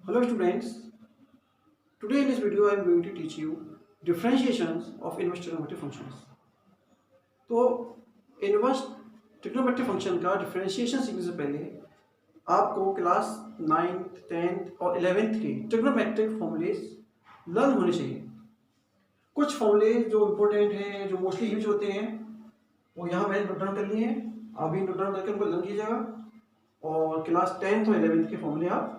Hello students, today in this video I am going to teach you differentiations of inverse trigonometric functions. तो inverse trigonometric function का differentiation सीखने से पहले आपको class 9th, 10th और 11th के trigonometric formulas learn होने चाहिए। कुछ फॉर्मूले जो इम्पोर्टेंट हैं, जो मोस्टली यूज होते हैं, वो यहाँ मैंने नोट डाउन कर लिए हैं। आप भी नोट डाउन करके उनको लर्न कीजिएगा और क्लास 10th और 11th के फॉर्मूले आप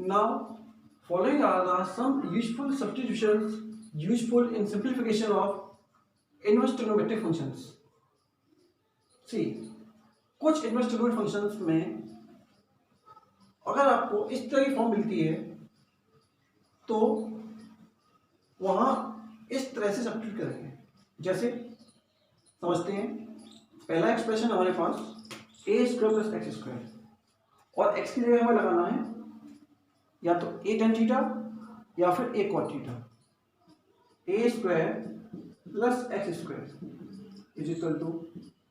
Now, following are some useful substitutions useful in simplification of inverse trigonometric functions. See, कुछ inverse trigonometric functions में अगर आपको इस तरह की फॉर्म मिलती है तो वहाँ इस तरह से सब्स्टिट्यूट करेंगे। जैसे समझते हैं, पहला एक्सप्रेशन हमारे पास a square plus x square और x की जगह हमें लगाना है या तो a tan थीटा या फिर a cot थीटा। a square plus x square is equal to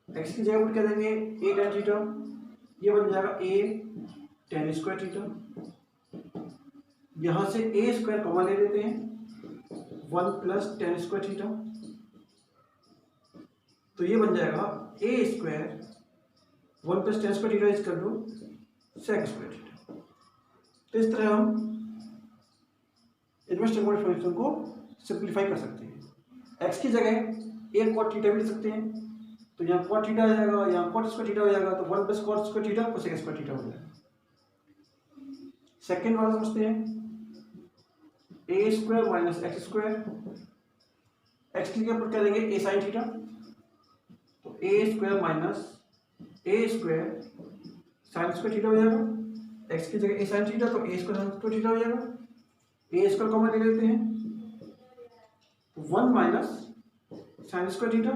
x की जगह पुट कर देंगे a tan थीटा, ये बन जाएगा a tan स्क्वायर थीटा। यहाँ से a स्क्वायर कॉमन ले लेते हैं, 1 प्लस tan स्क्वायर थीटा, तो ये बन जाएगा a square 1 plus tan square theta is equal to sec square theta. तो इस तरह हम इनवर्स ट्रिगोनोमेट्रिक फंक्शन को सिंप्लीफाई कर सकते हैं। x की जगह a cot थीटा भी ले सकते हैं, तो यहाँ cot थीटा आ जाएगा, यहाँ cot स्क्वायर थीटा हो जाएगा, तो 1 प्लस cot स्क्वायर थीटा और sec स्क्वायर थीटा हो जाएगा। सेकेंड वाला समझते हैं, a square minus x square, x की जगह पुट कर देंगे a sin थीटा, तो a square minus a square sine square theta हो जाएगा। x की जगह a sin थीटा, तो a square sine square theta हो जाएगा। a स्क्वायर कॉमन ले लेते हैं, 1 माइनस साइन स्क्वायर थीटा,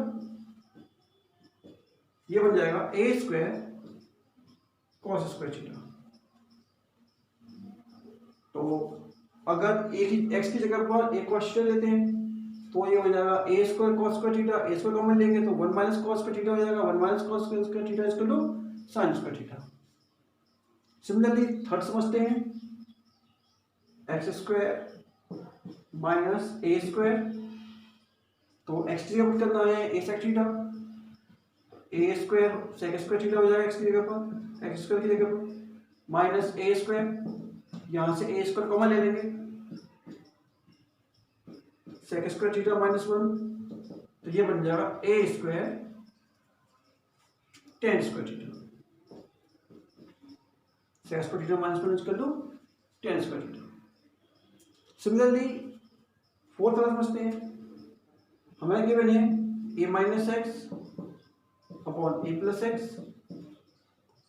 ये बन जाएगा a square cos square theta. तो अगर x की जगह पर a cos थीटा लेते हैं तो ये हो जाएगा a square cos square theta, a square common लेंगे तो 1 माइनस कॉस स्क्वायर थीटा हो जाएगा, 1 minus cos square theta is equal to sine square theta. Similarly third समझते हैं, x square minus a square, तो एक्स की जगह पुट करना है a sec theta, a square sec square theta हो जाएगा एक्स की जगह पर, एक्स स्क्वायर की जगह पर माइनस ए स्क्वायर, यहाँ से ए स्क्वायर कॉमन ले लेंगे, सेक स्क्वायर थीटा माइनस 1, तो ये बन जाएगा a square tan square theta, sec square theta minus 1 equal to tan square theta. Similarly fourth वाला समझते हैं, हमें गिवन है a minus x upon a plus x,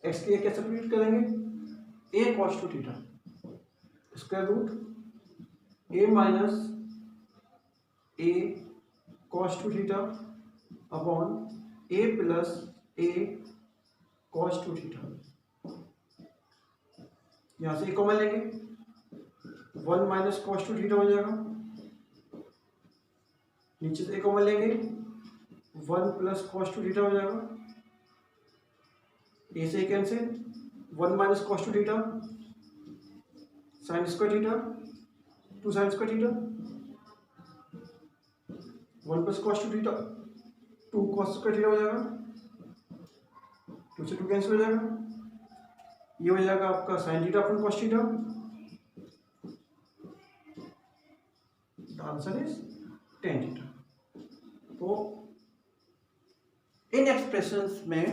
x के कैसे सब्स्टिट्यूट करेंगे a cos 2 theta square root a minus a cos 2 theta upon a plus a cos 2 theta. यहाँ से कॉमन लेंगे, 1 माइनस कॉस 2 थीटा हो जाएगा, नीचे से कॉमन लेंगे 1 प्लस कॉस 2 थीटा हो जाएगा, ए से cancel, 1 minus cos 2 theta sign square theta 2 sign square theta, 1 plus cos 2 theta 2 cos square theta हो जाएगा, 2 से 2 कैंसिल हो जाएगा, ये हो जाएगा आपका sign theta upon cos theta. The answer is ten theta. तो इन एक्सप्रेशंस में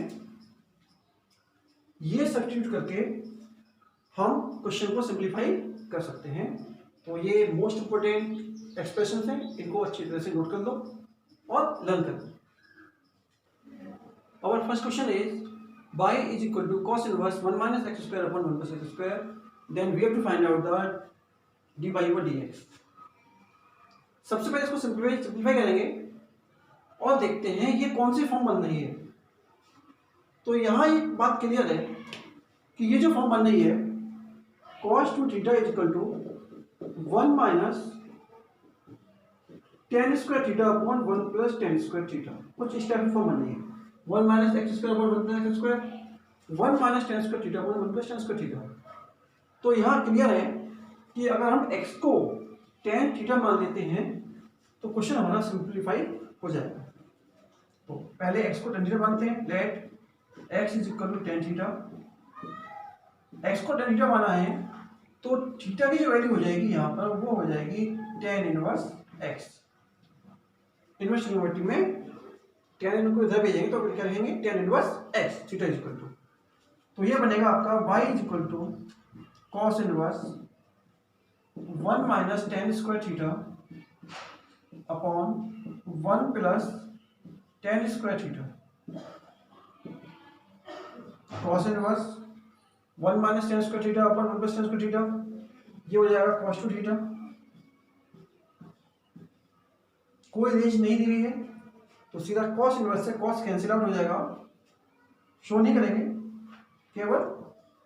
ये सब्स्टिट्यूट करके हम क्वेश्चन को सिंप्लीफाई कर सकते हैं। तो ये मोस्ट इंपोर्टेंट एक्सप्रेशंस हैं, इनको अच्छी तरह से नोट कर लो और लर्न कर लो। Our first question is y is equal to cos inverse 1 minus x square upon 1 plus x square, then we have to find out the dy over dx। सबसे पहले इसको सिंप्लीफाई करेंगे और देखते हैं ये कौन सी फॉर्म बन रही है। तो यहाँ एक बात क्लियर है कि ये जो फॉर्म बन रही है cos 2 theta is equal to 1 minus tan square theta upon 1 plus tan square theta, कुछ इस टाइप की फॉर्म बन रही है। 1 minus x square upon 1 plus x square, 1 minus tan square theta upon 1 plus tan square theta. तो यहाँ clear है कि अगर हम x को tan थीटा मान लेते हैं तो क्वेश्चन हमारा सिंप्लीफाई हो जाएगा। तो पहले x को tan थीटा मानते हैं, let x is equal to tan theta. x को tan थीटा माना है तो थीटा की जो वैल्यू हो जाएगी यहाँ पर वो हो जाएगी tan inverse x। Inverse trigonometry में tan इनवर्स को इधर भेजेंगे तो क्या लिखेंगे tan inverse x theta is equal to, तो ये बनेगा आपका y is equal to cos inverse 1 minus tan square theta upon 1 plus tan square theta. cos inverse 1 minus tan square theta upon 1 plus tan square theta, ये हो जाएगा cos 2 theta. कोई range नहीं दी हुई है तो सीधा cos इनवर्स से cos कैंसिल आउट हो जाएगा, शो नहीं करेंगे, केवल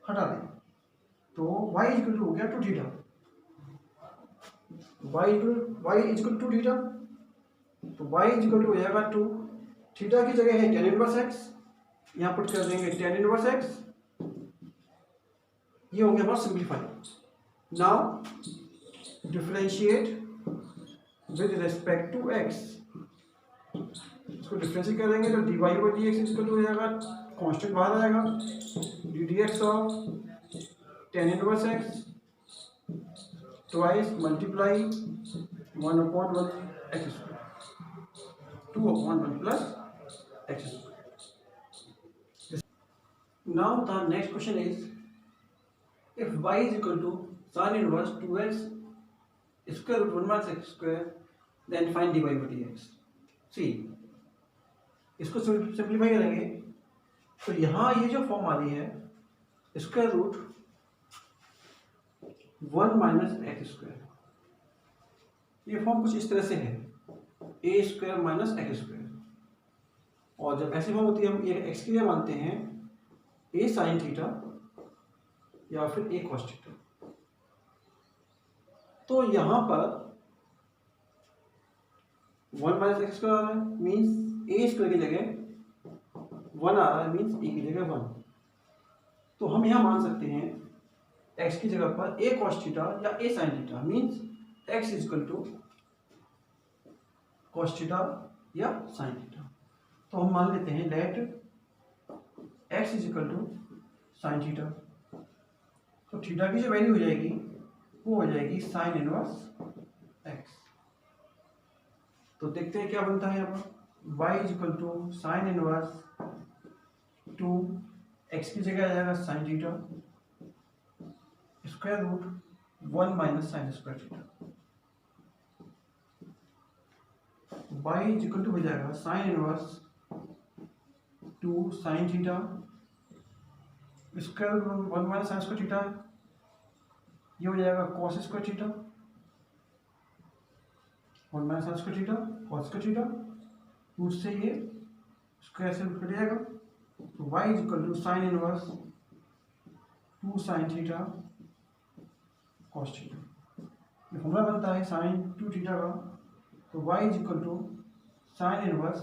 हटा दें। तो y इक्वल टू हो गया 2 theta, y equal to theta, तो y इक्वल टू हो जाएगा 2। थीटा की जगह है tan इनवर्स x, यहाँ पुट कर देंगे tan इनवर्स x, ये हो गया हमारा simplify. Now differentiate with respect to x, इसको डिफरेंशिएट करेंगे तो dy by d x equal to हो जाएगा, कांस्टेंट बाहर आएगा, ddx of tan inverse x twice multiply 1 upon 1 x square, 2 upon 1 plus x square. Now the next question is if y is equal to sin inverse 2x square root 1 minus x square then find dy by dx। see इसको simplify करेंगे तो यहाँ ये जो form आ रही है square root 1 minus x square, ये फॉर्म कुछ इस तरह से है a square minus x square, और जब ऐसी फॉर्म होती है हम ये एक्स के लिए मानते हैं ए साइन थीटा या फिर ए कॉस थीटा। तो यहाँ पर 1 माइनस एक्स स्क्वायर आ रहा है मीन्स ए स्क्वायर की जगह 1 आ रहा है मीन्स ए की जगह 1। तो हम यहाँ मान सकते हैं x की जगह पर ए कॉस थीटा या a sine theta means x is equal to cos theta या साइन थीटा। तो हम मान लेते हैं let x is equal to sine theta, तो थीटा की जो वैल्यू हो जाएगी वो हो जाएगी साइन इनवर्स x। तो देखते हैं क्या बनता है यहाँ पर y is equal to sine inverse 2, x की जगह आ जाएगा sine theta square root 1 minus sine square theta, y is equal to हो जाएगा sine inverse 2 sine theta square root 1 minus sine square theta, ये हो जाएगा cos square theta 1 minus sine square theta cos square theta, root से ये square से कट जाएगा, तो y is equal to sine inverse 2 sine theta cos theta. ये फॉर्मूला बनता है साइन 2 थीटा का, तो y is equal to sine inverse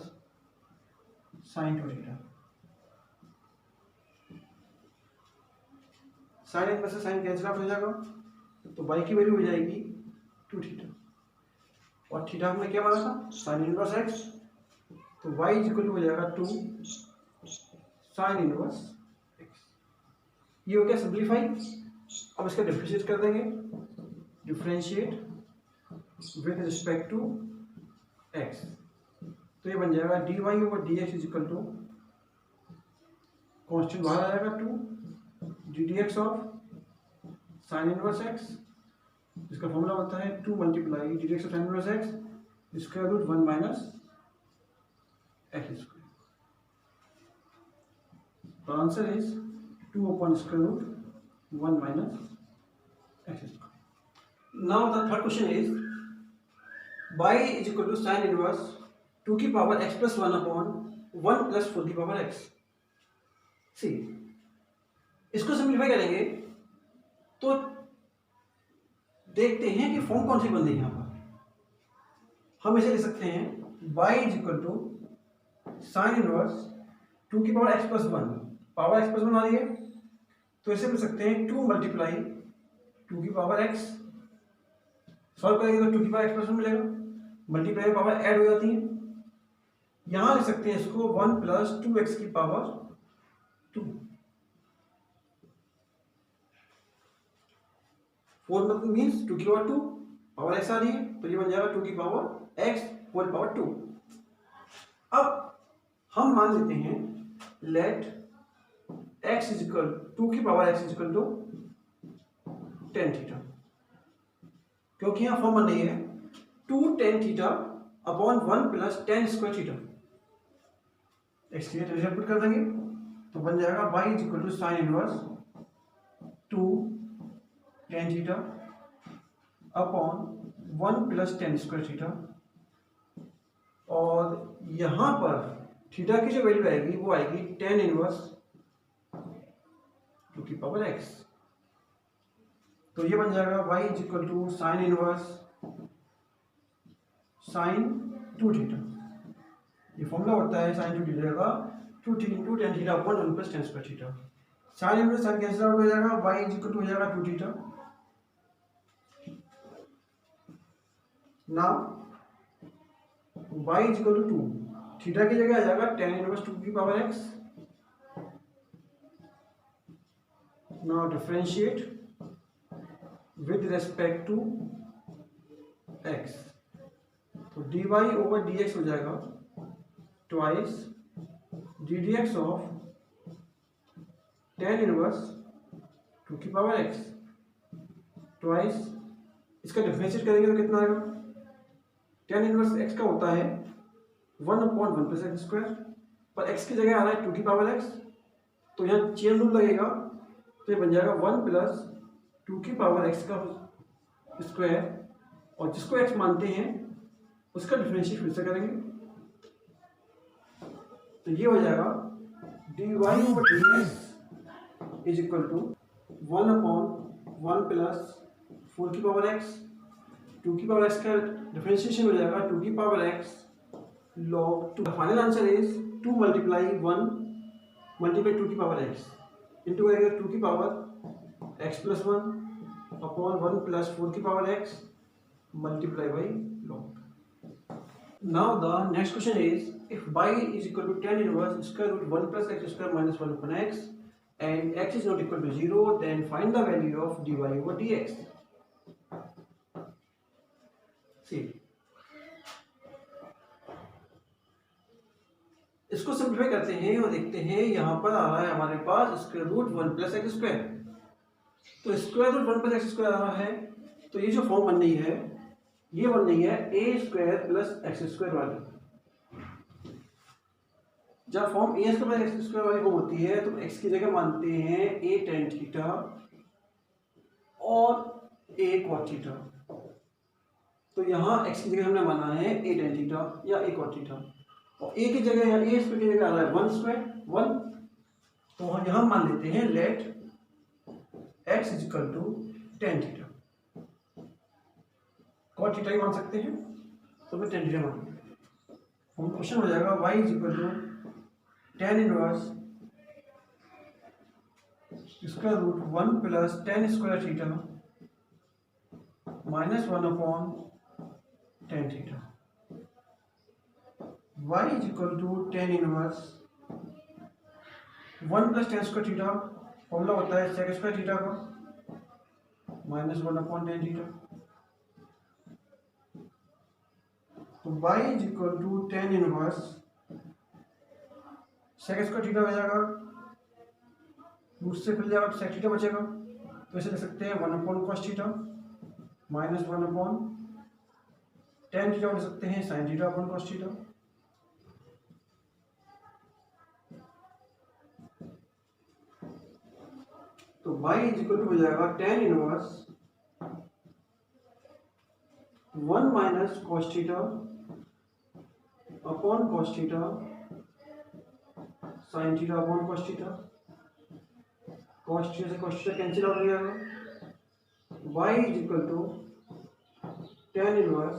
sine 2 theta. Sine inverse से साइन कैंसिल आउट हो जाएगा, तो y की वैल्यू हो जाएगी 2 थीटा, और थीटा हमने क्या माना था साइन इनवर्स x, तो y इज इक्वल टू हो जाएगा 2 साइन इनवर्स x। ये हो गया सिंप्लीफाई। अब इसका डिफरेंशिएट कर देंगे, differentiate with respect to x, तो ये बन जाएगा dy over dx is equal to constant बाहर आ जाएगा 2 ddx of sine inverse x, इसका फॉर्मूला बनता है 2 multiply ddx of sine inverse x square root 1 minus x square. तो answer is 2 upon square root 1 minus x square. Now the third question is y is equal to sine inverse 2 की power x plus 1 upon 1 plus 4 की power x। सी इसको simplify करेंगे तो देखते हैं कि form कौन सी बन रही है। यहाँ पर हम इसे लिख सकते हैं y is equal to sine inverse 2 की power x plus 1, power x plus 1 आ रही है तो इसे लिख सकते हैं 2 मल्टीप्लाई टू की पावर एक्स, सॉल्व करेंगे तो टू की पावर एक्सप्रेशन मिलेगा, मल्टीप्लाई पावर ऐड हो जाती है, यहां लिख सकते हैं इसको 1 प्लस 2x की पावर 2। 4 मतलब मीन्स 2 की पावर 2, पावर एक्स आ रही है तो ये बन जाएगा 2 की पावर एक्स होल पावर 2। अब हम मान लेते हैं लेट x इज इक्वल 2 की power x is equal to tan theta, क्योंकि यहां फॉर्म नहीं है 2 tan theta upon 1 plus tan square theta, x की रिजल्ट पुट कर देंगे तो बन जाएगा y is equal to sine inverse 2 tan theta upon 1 plus tan square theta, और यहां पर थीटा की जो वैल्यू आएगी वो आएगी टेन इनवर्स 2 की पावर x, तो ये बन जाएगा y is equal to sine inverse sine 2 theta, ये फॉर्मूला होता है साइन 2 थीटा का 2 tan theta upon 1 plus tan square theta, sine inverse sine cancel out हो जाएगा, y इज इक्वल टू हो जाएगा 2 theta. Now y is equal to 2, theta की जगह आ जाएगा टेन इनवर्स 2 की power x। Now differentiate with respect to x, तो dy ओवर dx हो जाएगा twice D D x of ten inverse 2 की पावर x ट्वाइस, इसका डिफरेंशिएट करेंगे तो कितना आएगा, टेन इनवर्स x का होता है 1 अपॉन 1 प्लस एक्स स्क्वायर, पर x की जगह आ रहा है 2 की पावर x, तो यहाँ चेन रूल लगेगा तो ये बन जाएगा 1 प्लस 2 की पावर x का स्क्वायर, और जिसको x मानते हैं उसका डिफरेंशिएट फिर से करेंगे तो ये हो जाएगा dy over dx is equal to 1 upon 1 plus 4 की पावर x, 2 की पावर x का डिफरेंशिएशन हो जाएगा 2 की power x log 2। The final answer is 2 multiply 1 multiply 2 की पावर x इंटू करेंगे 2 की power x plus 1 upon 1 plus 4 की power x multiply by log। Now the next question is, if y is equal to tan inverse square root 1 plus x square minus 1 upon x and x is not equal to 0, then find the value of dy over dx. See, इसको simplify करते हैं और देखते हैं, यहां पर आ रहा है हमारे पास square root 1 plus x square, तो square root 1 plus x square आ रहा है तो ये जो फॉर्म बन रही है ये बन रही है a square plus x square वाली। जब फॉर्म ए स्क्वायर प्लस एक्स स्क्वायर वाली फॉर्म होती है तो एक्स की जगह मानते हैं ए टेन थीटा और ए कॉट थीटा, तो यहाँ एक्स की जगह हमने माना है ए टेन थीटा या ए कॉट थीटा, और ए की जगह या ए स्क्वायर की जगह आ रहा है 1 स्क्वायर 1, तो हम यहाँ मान लेते हैं let x is equal to tan theta, cot theta ही मान सकते हैं तो मैं टेन थीटा मानूंगा। हम क्वेश्चन हो जाएगा y is equal to tan inverse square root 1 plus tan square theta minus 1 upon tan theta, y is equal to tan inverse 1 plus tan square theta, formula होता है सेक स्क्वायर थीटा का minus 1 upon tan theta, तो y is equal to tan inverse sec square theta हो जाएगा, root से खुल जाएगा तो सेक थीटा बचेगा, तो इसे लिख सकते हैं 1 upon cos theta minus 1 upon tan theta लिख सकते हैं sine theta upon cos theta. तो y इज इक्वल टू हो जाएगा tan inverse 1 minus cos theta upon cos theta sine theta upon cos theta, cos theta से cos theta cancel out हो जाएगा, y is equal to tan inverse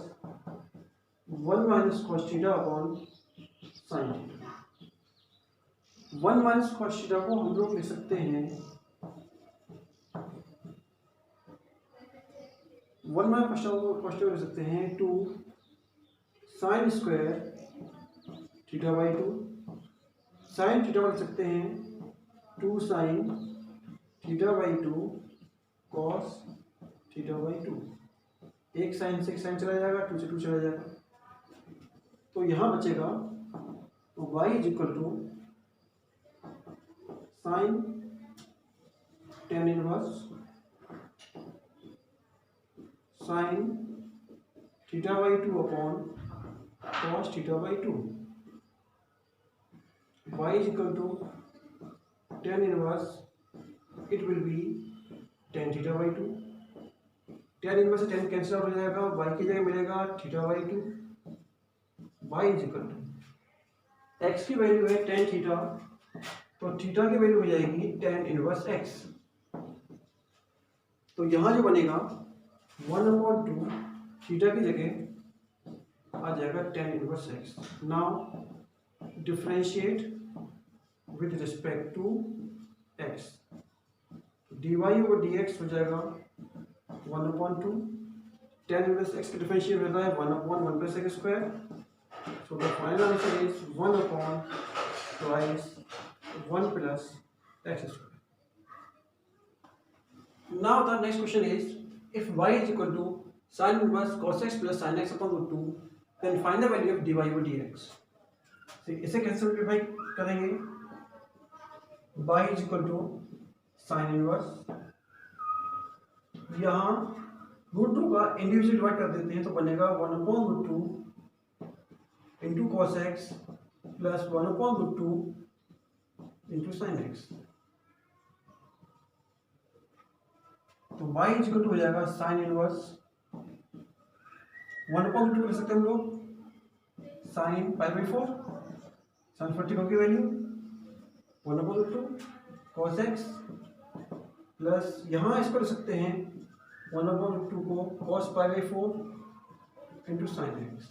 1 minus cos theta upon sine theta. 1 minus cos theta को हम लोग लिख सकते हैं one में फर्स्ट कर सकते हैं 2 sign square theta by 2, sine theta लिख सकते हैं 2 sine theta by 2 cos theta by 2। एक साइन से एक साइन चला जाएगा, 2 से 2 चला जाएगा, तो यहाँ बचेगा तो y is equal to sine tan inverse sine theta by 2 upon cos theta by 2। y is equal to tan inverse, it will be tan theta by 2। Tan inverse से टेन कैंसिल आउट हो जाएगा, y की जगह मिलेगा theta by 2। y is equal to x की value है tan theta, तो theta की वैल्यू हो जाएगी टेन इनवर्स x। तो यहाँ जो बनेगा 1/2 थीटा की जगह आ जाएगा tan inverse x। Now differentiate with respect to x, dy over dx हो जाएगा 1/2, टेन इनवर्स x का डिफरेंशिएट होता है 1/1 plus x square. So the final answer is 1 upon twice 1 plus x square. Now the next question is, if y is equal to sin inverse cos x plus sin x upon root 2, then find the value of dy over dx. So इसे कैसे simplify करेंगे? y is equal to sin inverse, यहाँ root 2 का individual divide कर देते हैं तो बनेगा 1 upon root 2 into cos x plus 1 upon root 2 into sine x. तो y इज इक्वल टू हो जाएगा साइन इनवर्स 1 अपॉन रूट 2 ले सकते हैं हम लोग, साइन पाई बाई 4, साइन 44 की value 1 upon root 2 cos x plus यहाँ इसको ले सकते हैं 1 अपॉन रूट 2 को cos pi by 4 into sine x.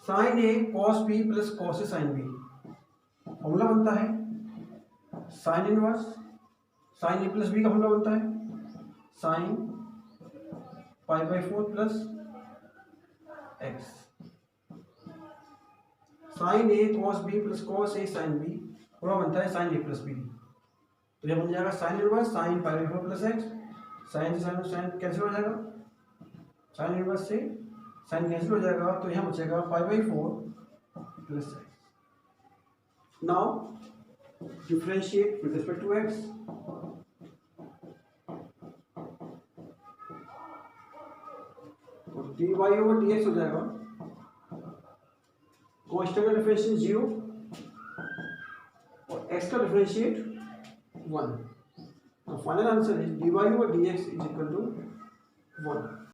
Sine A cos B plus cos A sine B, formula बनता है sine inverse sine A plus B का फॉर्मूला बनता है sine pi by 4 plus x. Sine A cos B plus cos A sine B formula बनता है sign A plus B, तो यह बन जाएगा sine inverse sine pi by 4 plus x. Sine से साइन कैंसिल हो जाएगा, साइन इनवर्स से साइन कैंसिल हो जाएगा, तो यहाँ बचेगा pi by 4 plus x. Now differentiate with respect to x, तो dy ओवर dx हो जाएगा कांस्टेंट का डिफरेंशिएट 0 और x का डिफरेंशिएट 1। तो final answer is dy over dx is equal to 1।